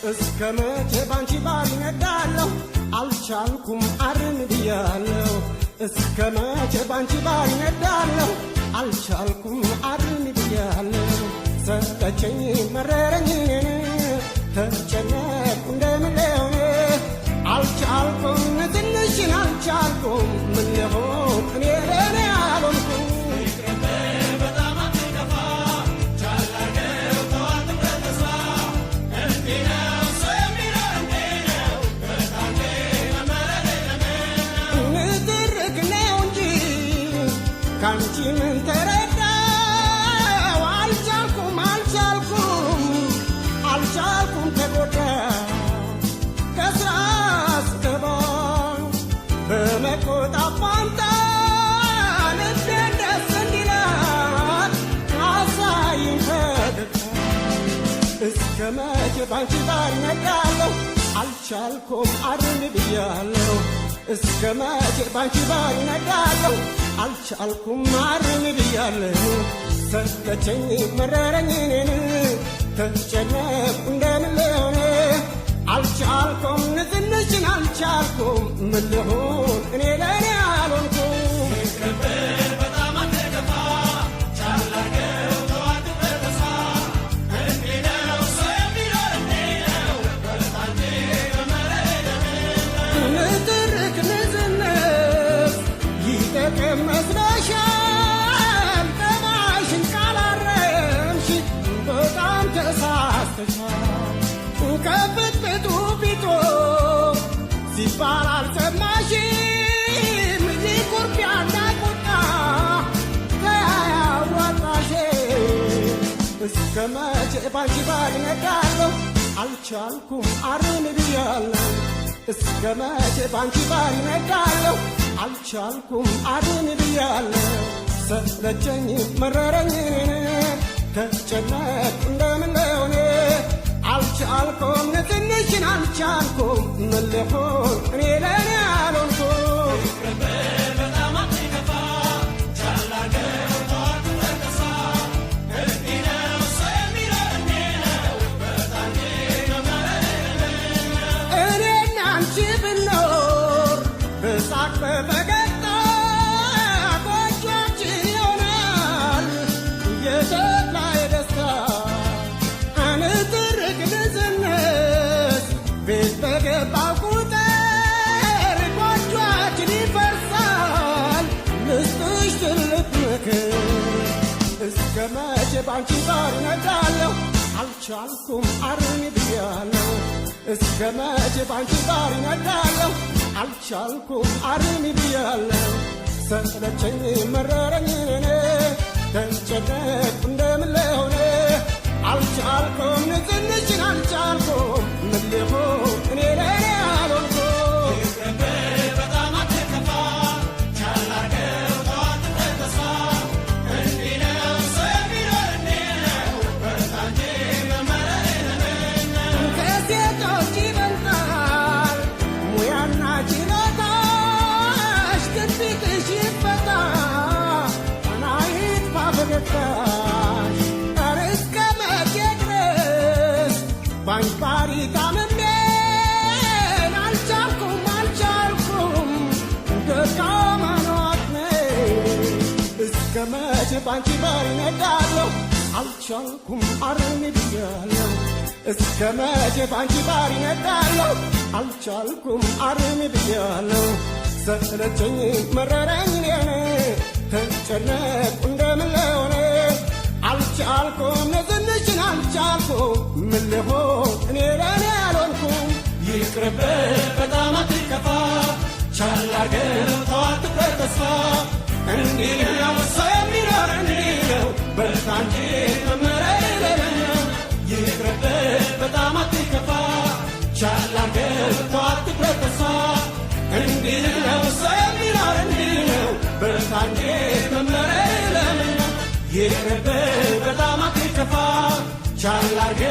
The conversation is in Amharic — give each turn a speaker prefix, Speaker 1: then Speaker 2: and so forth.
Speaker 1: እስከመቼ ባንቺ ባልነዳለሁ አልቻልኩም አርን ብያለሁ እስከመቼ ባንቺ ባልነዳለሁ አልቻልኩም አርን ብያለሁ ሰለቸኝ መረረኝ ተጨነቅኩ እንደምለሆነ አልቻልኩም ትንሽን አልቻልኩም ምን ልሆን እኔ ለእኔ አልሆንኩም ካንቺ ምን ተረዳው አልቻልኩም ተጎዳ ከስራ ስገባ በመቆጣት ፋንታ ልቤን ደስ እንዲላት አሳይኝ ፈገግታ እስከመቼ ባንቺ ባልነዳለሁ አልቻልኩም አርን ብያለሁ እስከመቼ ባንቺ ባልነዳለሁ አልቻልኩም አርን ብያለሁ ሰለቸኝ መረረኝ ተጨነቅኩ እንደምን ልሆን አልቻልኩም ትንሽን አልቻልኩም ምን ልሆን እኔ ለእኔ አልሆንኩም በጣም አትከፋ ቻል አድርገው ተው አትበል ተስፋ እንዲህ ነው ሰው የሚኖር እንዲህ ነው በታንቺ በመረረኝ ንትርክ ንዝንፍ ይጠቅም መስለሻል ጠባይሽን ካላረምሽ በጣም ተሳስተሻል ከፍትፍቱ ፊቶ ሲባል አልሰማሽም ኩርፊያና ቁጣ ተያያዋጣሽ እስከመቼ ባንቺ ባልነዳለሁ አልቻልኩም አርን ብያለሁ እስከመቼ ባንቺ ባልነዳለሁ አልቻልኩም አርን ብያለሁ ሰለቸኝ መረረኝ ተጨነቅኩ እንደምን ልሆን አልቻልኩም ትንሽን አልቻልኩም ምን ልሆን እኔ ለእኔ አልሆንኩም በጣም አትከፋ ቻል አድርገው ተው አትበል ተስፋ እንዲህ ነው ሰው የሚኖር እንዲህ ነው በታንቺ በመረረኝ እኔና አንቺ ብንኖር በሳቅ በፈገግታ ጎጆአችን ይሆናል የደስታ የደስታ ቤት በገባው ቁጥር ጎጆአችን ይፈርሳል ልስጥሽ ትልቅ ምክር እስከመቼ ባንቺ ባልነዳለሁ አልቻልኩም አርን ብያለሁ እስከመቼ ባንቺ ባልነዳለሁ አልቻልኩም አርን ብያለሁ ሰለቸኝ መረረኝ ተጨነቅኩ እንደምን ልሆን አልቻልኩም ትንሽን አልቻልኩም ምን ልሆን እኔ ለእኔ አልሆንኩም በጣም አትከፋ ቻል አድርገው ተው አትበል ተስፋ እንዲህ ነው ሰው የሚኖር እንዲህ ነው በታንቺ በመረረኝ ከሴቶች ይበልጣል ሙያና ችሎታሽ ትንቢትሽ ይፈታ ናይት ባፈገግታሽ ባንባሪ ታምሜን አልቻልኩም ደካማኖት እስከመቼ ባንቺ ባልነዳለሁ አልቻልኩም አርን ብያለሁ እስከመቼ ባንቺ ባልነዳለሁ አልቻልኩም አርን ብያለሁ ሰለቸኝ መረረኝ ተጨነቅኩ እንደምን ልሆን አልቻልኩም ትንሽን አልቻልኩም ምን ልሆን እኔ ለእኔ አልሆንኩም ይቅርብህ በጣም አትከፋ ቻል አድርገው ተው አትበል ተስፋ እንዲህ ነው ሰው የሚኖር እንዲህ ነው በታንቺ በመረረኝ ይቅርብህ በጣም አትከፋ ቻል አድርገው ተው አትበል ተስፋ እንዲህ ነው ሰው የሚኖር እንዲህ ነው በታንቺ በመረረኝ ይቅርብህ በጣም አትከፋ ቻል አድርገው